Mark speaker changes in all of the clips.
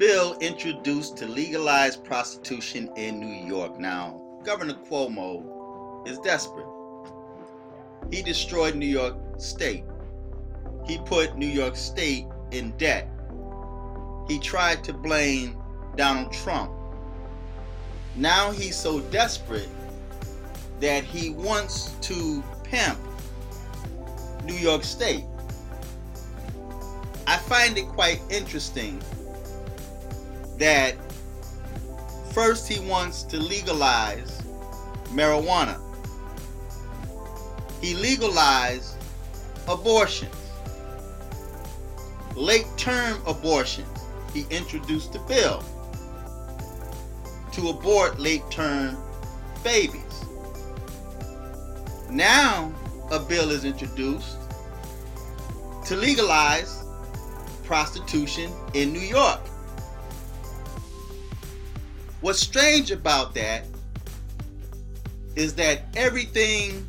Speaker 1: bill introduced to legalize prostitution in New York. Now, Governor Cuomo is desperate. He destroyed New York State. He put New York State in debt. He tried to blame Donald Trump. Now he's so desperate that he wants to pimp New York State. I find it quite interesting that first he wants to legalize marijuana. He legalized abortions, late-term abortions. He introduced a bill to abort late-term babies. Now a bill is introduced to legalize prostitution in New York. What's strange about that is that everything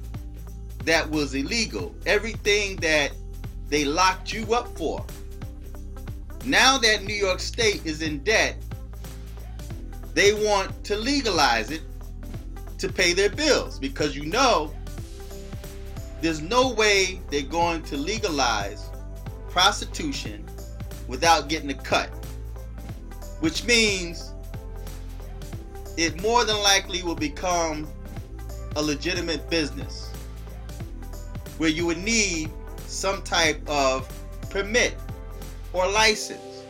Speaker 1: that was illegal, everything that they locked you up for, now that New York State is in debt, they want to legalize it to pay their bills, because you know there's no way they're going to legalize prostitution without getting a cut, which means it more than likely will become a legitimate business where you would need some type of permit or license.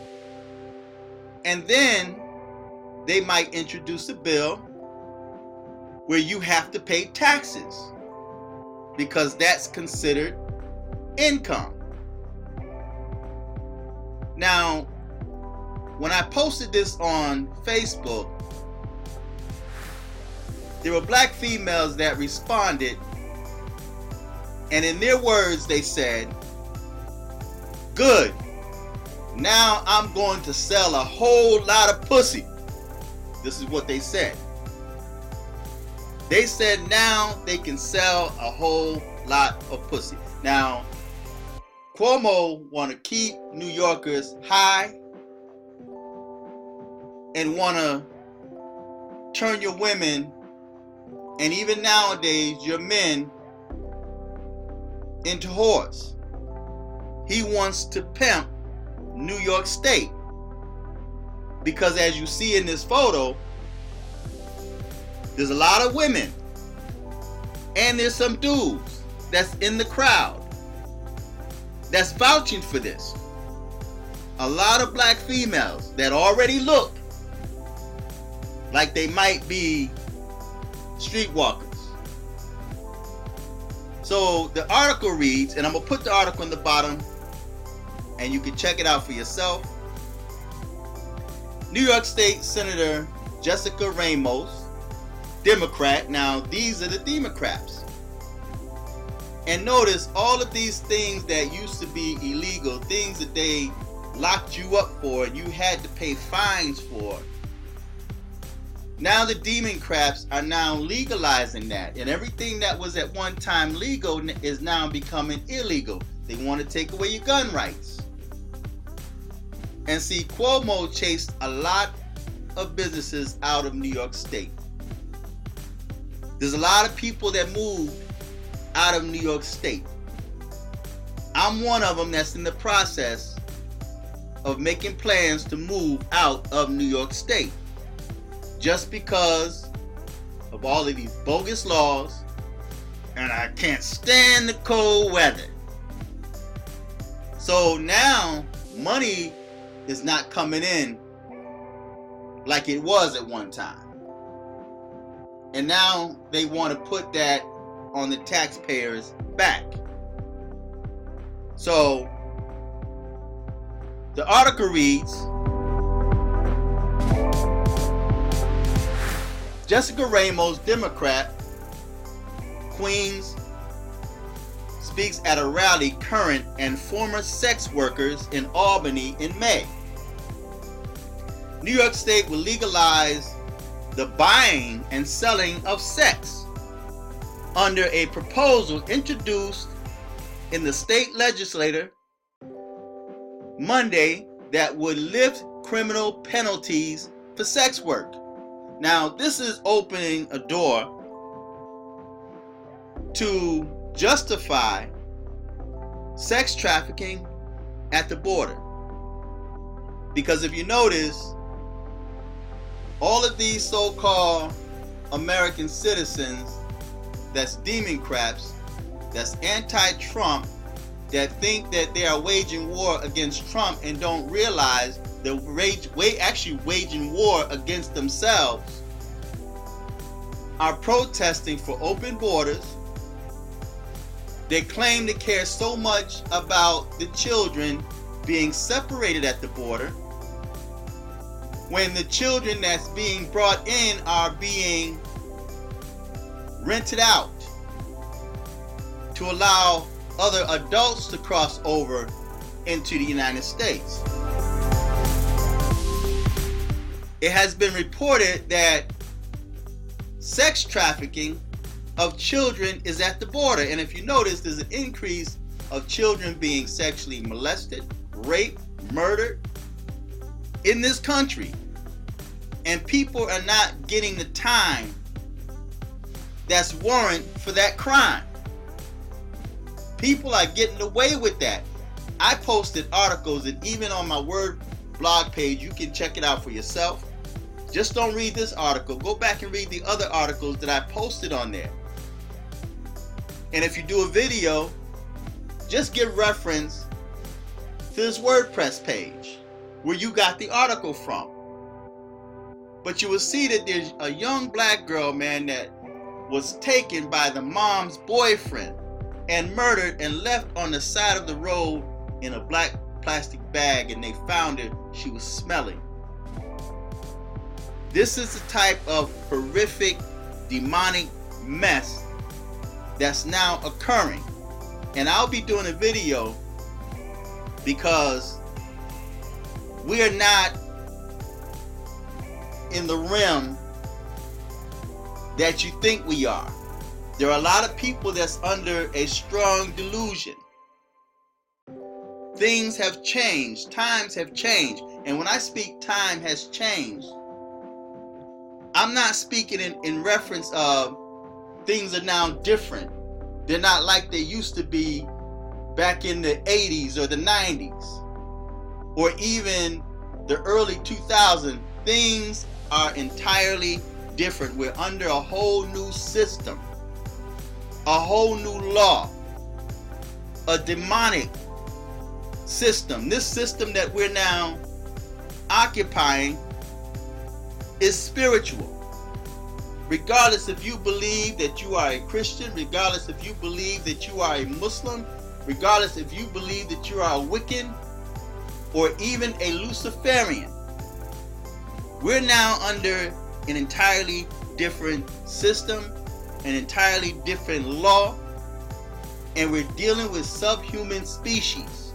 Speaker 1: And then they might introduce a bill where you have to pay taxes because that's considered income. Now, when I posted this on Facebook, there were black females that responded, and in their words they said, "Good, now I'm going to sell a whole lot of pussy." This is what they said. They said now they can sell a whole lot of pussy. Now, Cuomo want to keep New Yorkers high and want to turn your women, and even nowadays your men, into whores. He wants to pimp New York State because, as you see in this photo, there's a lot of women and there's some dudes that's in the crowd that's vouching for this. A lot of black females that already look like they might be streetwalkers. So the article reads, and I'm gonna put the article in the bottom and you can check it out for yourself. New York State Senator Jessica Ramos, Democrat. Now these are the Democrats. And notice all of these things that used to be illegal, things that they locked you up for and you had to pay fines for. Now the Democrats are now legalizing that, and everything that was at one time legal is now becoming illegal. They want to take away your gun rights. And see, Cuomo chased a lot of businesses out of New York State. There's a lot of people that moved out of New York State. I'm one of them that's in the process of making plans to move out of New York State, just because of all of these bogus laws, and I can't stand the cold weather. So now money is not coming in like it was at one time. And now they want to put that on the taxpayers' back. So the article reads, Jessica Ramos, Democrat, Queens, speaks at a rally current and former sex workers in Albany in May. New York State will legalize the buying and selling of sex under a proposal introduced in the state legislature Monday that would lift criminal penalties for sex work. Now, this is opening a door to justify sex trafficking at the border. Because if you notice, all of these so-called American citizens that's democrats, that's anti-Trump, that think that they are waging war against Trump and don't realize they're actually waging war against themselves, are protesting for open borders. They claim to care so much about the children being separated at the border, when the children that's being brought in are being rented out to allow other adults to cross over into the United States. It has been reported that sex trafficking of children is at the border. And if you notice, there's an increase of children being sexually molested, raped, murdered in this country. And people are not getting the time that's warrant for that crime. People are getting away with that. I posted articles, and even on my Word blog page, you can check it out for yourself. Just don't read this article. Go back and read the other articles that I posted on there. And if you do a video, just give reference to this WordPress page where you got the article from. But you will see that there's a young black girl, man, that was taken by the mom's boyfriend and murdered and left on the side of the road in a black plastic bag, and they found her. She was smelling. This is the type of horrific, demonic mess that's now occurring. And I'll be doing a video because we are not in the realm that you think we are. There are a lot of people that's under a strong delusion. Things have changed. Times have changed. And when I speak time has changed, I'm not speaking in reference of things are now different. They're not like they used to be back in the 80s or the 90s or even the early 2000s. Things are entirely different. We're under a whole new system, a whole new law, a demonic system. This system that we're now occupying is spiritual. Regardless if you believe that you are a Christian, regardless if you believe that you are a Muslim, regardless if you believe that you are a Wiccan or even a Luciferian, we're now under an entirely different system, an entirely different law, and we're dealing with subhuman species.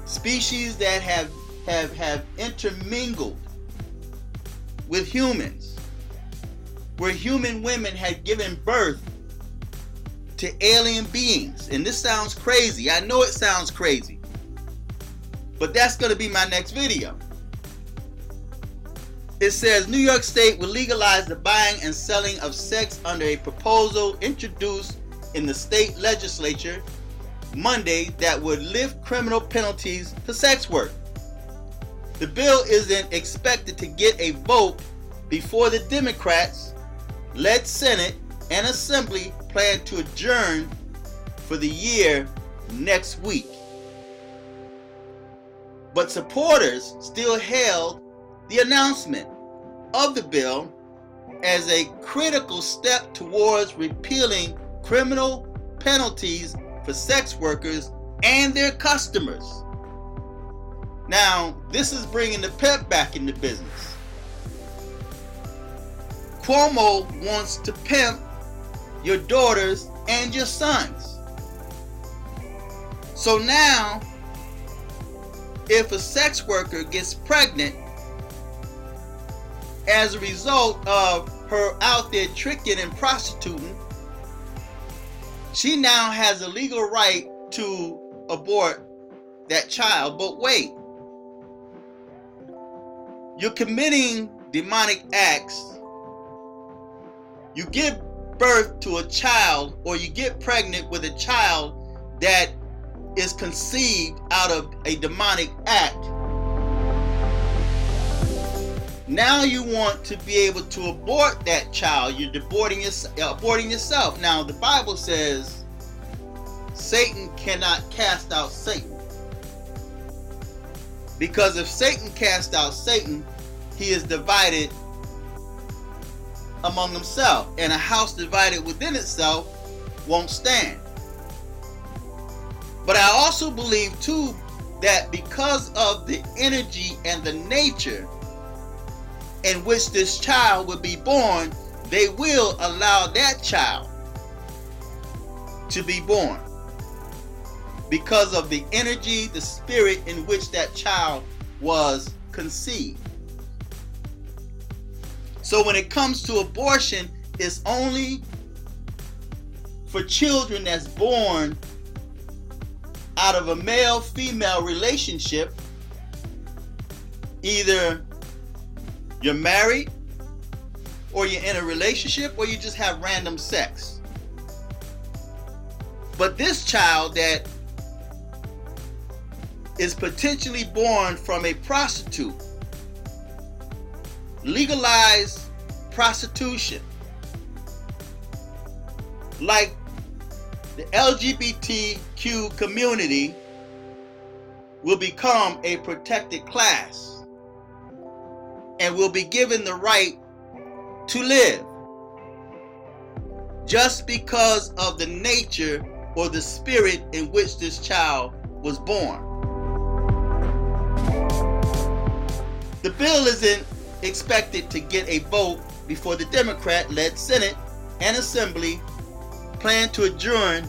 Speaker 1: Species that have intermingled with humans, where human women had given birth to alien beings. And this sounds crazy. I know it sounds crazy, but that's going to be my next video. It says New York State will legalize the buying and selling of sex under a proposal introduced in the state legislature Monday that would lift criminal penalties for sex work. The bill isn't expected to get a vote before the Democrats-led Senate and Assembly plan to adjourn for the year next week. But supporters still hailed the announcement of the bill as a critical step towards repealing criminal penalties for sex workers and their customers. Now, this is bringing the pep back into business. Cuomo wants to pimp your daughters and your sons. So now, if a sex worker gets pregnant as a result of her out there tricking and prostituting, she now has a legal right to abort that child. But wait, you're committing demonic acts. You give birth to a child, or you get pregnant with a child that is conceived out of a demonic act. Now you want to be able to abort that child. You're aborting yourself. Now the Bible says Satan cannot cast out Satan, because if Satan casts out Satan, he is divided among himself, and a house divided within itself won't stand. But I also believe too that because of the energy and the nature in which this child will be born, they will allow that child to be born, because of the energy, the spirit in which that child was conceived. So when it comes to abortion, it's only for children that's born out of a male-female relationship. Either you're married, or you're in a relationship, or you just have random sex. But this child that is potentially born from a prostitute, legalized prostitution, like the LGBTQ community, will become a protected class and will be given the right to live, just because of the nature or the spirit in which this child was born. The bill isn't expected to get a vote before the Democrat-led Senate and Assembly plan to adjourn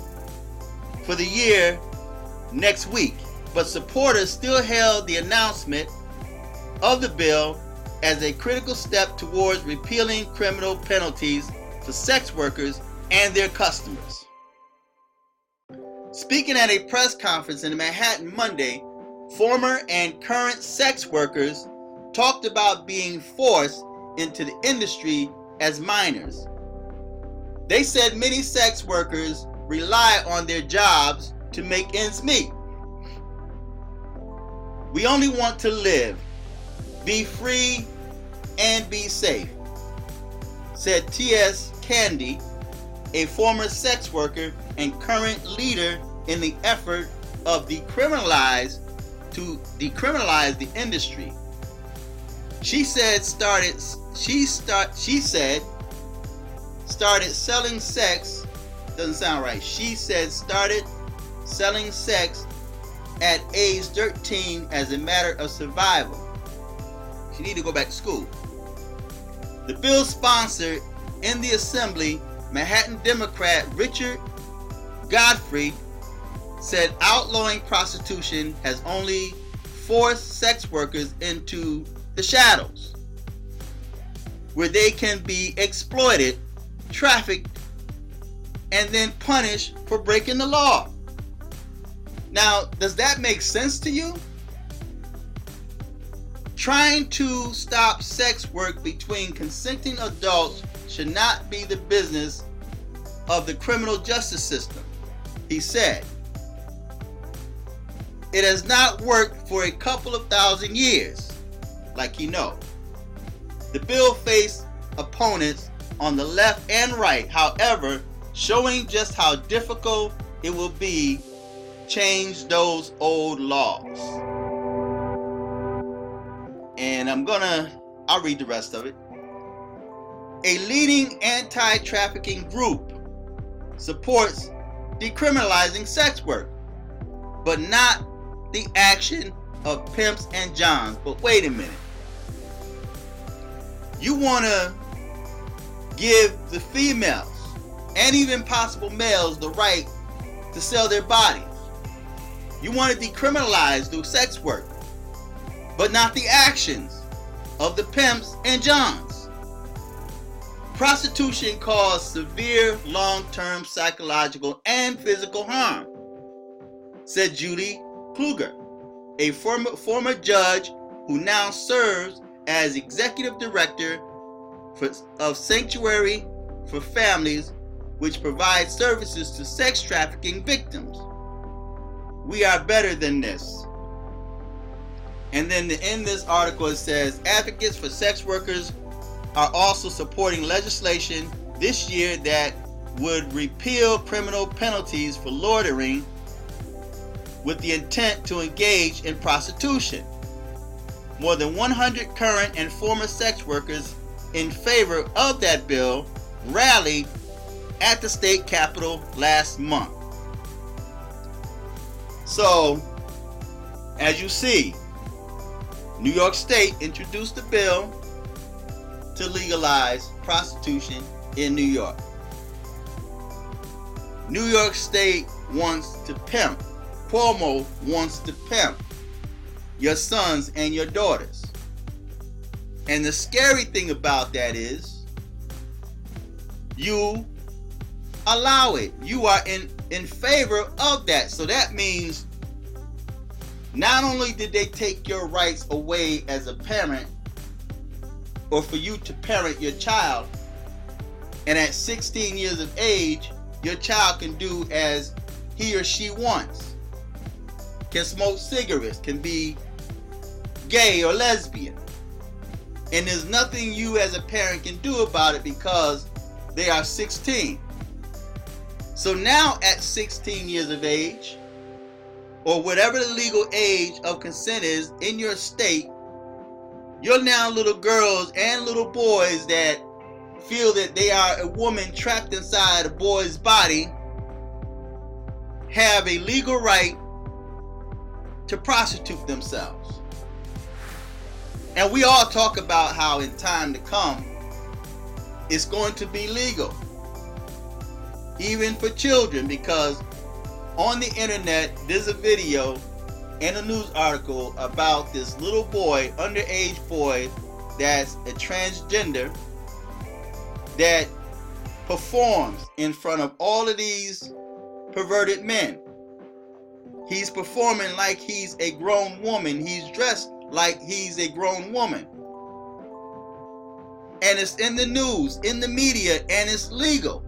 Speaker 1: for the year next week, but supporters still hailed the announcement of the bill as a critical step towards repealing criminal penalties for sex workers and their customers. Speaking at a press conference in Manhattan Monday, former and current sex workers talked about being forced into the industry as minors. They said many sex workers rely on their jobs to make ends meet. We only want to live, be free, and be safe, said T.S. Candy, a former sex worker and current leader in the effort of decriminalize the industry. She said started selling sex. Doesn't sound right. She said started selling sex at age 13 as a matter of survival. She need to go back to school. The bill sponsor in the Assembly, Manhattan Democrat Richard Godfrey, said outlawing prostitution has only forced sex workers into the shadows, where they can be exploited, trafficked, and then punished for breaking the law. Now, does that make sense to you? Trying to stop sex work between consenting adults should not be the business of the criminal justice system, he said. It has not worked for a couple of thousand years, like you know. The bill faced opponents on the left and right, however, showing just how difficult it will be to change those old laws. And I'll read the rest of it. A leading anti-trafficking group supports decriminalizing sex work, but not the action of pimps and johns. But wait a minute. You want to give the females and even possible males the right to sell their bodies. You want to decriminalize through sex work, but not the actions of the pimps and johns. Prostitution causes severe long-term psychological and physical harm, said Judy Kluger, a former judge who now serves as executive director of Sanctuary for Families, which provides services to sex trafficking victims. We are better than this. And then to end this article, it says, advocates for sex workers are also supporting legislation this year that would repeal criminal penalties for loitering with the intent to engage in prostitution. More than 100 current and former sex workers in favor of that bill rallied at the state capitol last month. So, as you see, New York State introduced a bill to legalize prostitution in New York. New York State wants to pimp. Cuomo wants to pimp your sons and your daughters. And the scary thing about that is you allow it. You are in favor of that. So that means not only did they take your rights away as a parent, or for you to parent your child, and at 16 years of age, your child can do as he or she wants. Can smoke cigarettes, can be gay or lesbian. And there's nothing you as a parent can do about it because they are 16. So now at 16 years of age, or whatever the legal age of consent is in your state, you're now little girls and little boys that feel that they are a woman trapped inside a boy's body have a legal right to prostitute themselves. And we all talk about how in time to come it's going to be legal, even for children, because on the internet there's a video and a news article about this little boy, underage boy, that's a transgender, that performs in front of all of these perverted men. He's performing like he's a grown woman. He's dressed like he's a grown woman. And it's in the news, in the media, and it's legal.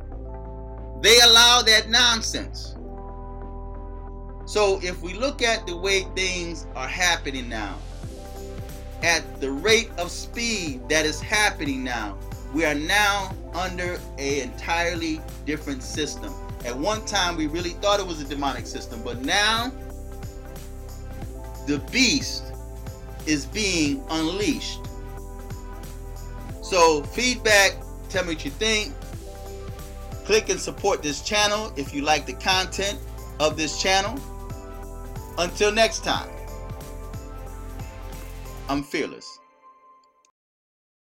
Speaker 1: They allow that nonsense. So if we look at the way things are happening now, at the rate of speed that is happening now, we are now under an entirely different system. At one time, we really thought it was a demonic system, but now the beast is being unleashed. So feedback, tell me what you think. Click and support this channel if you like the content of this channel. Until next time, I'm fearless.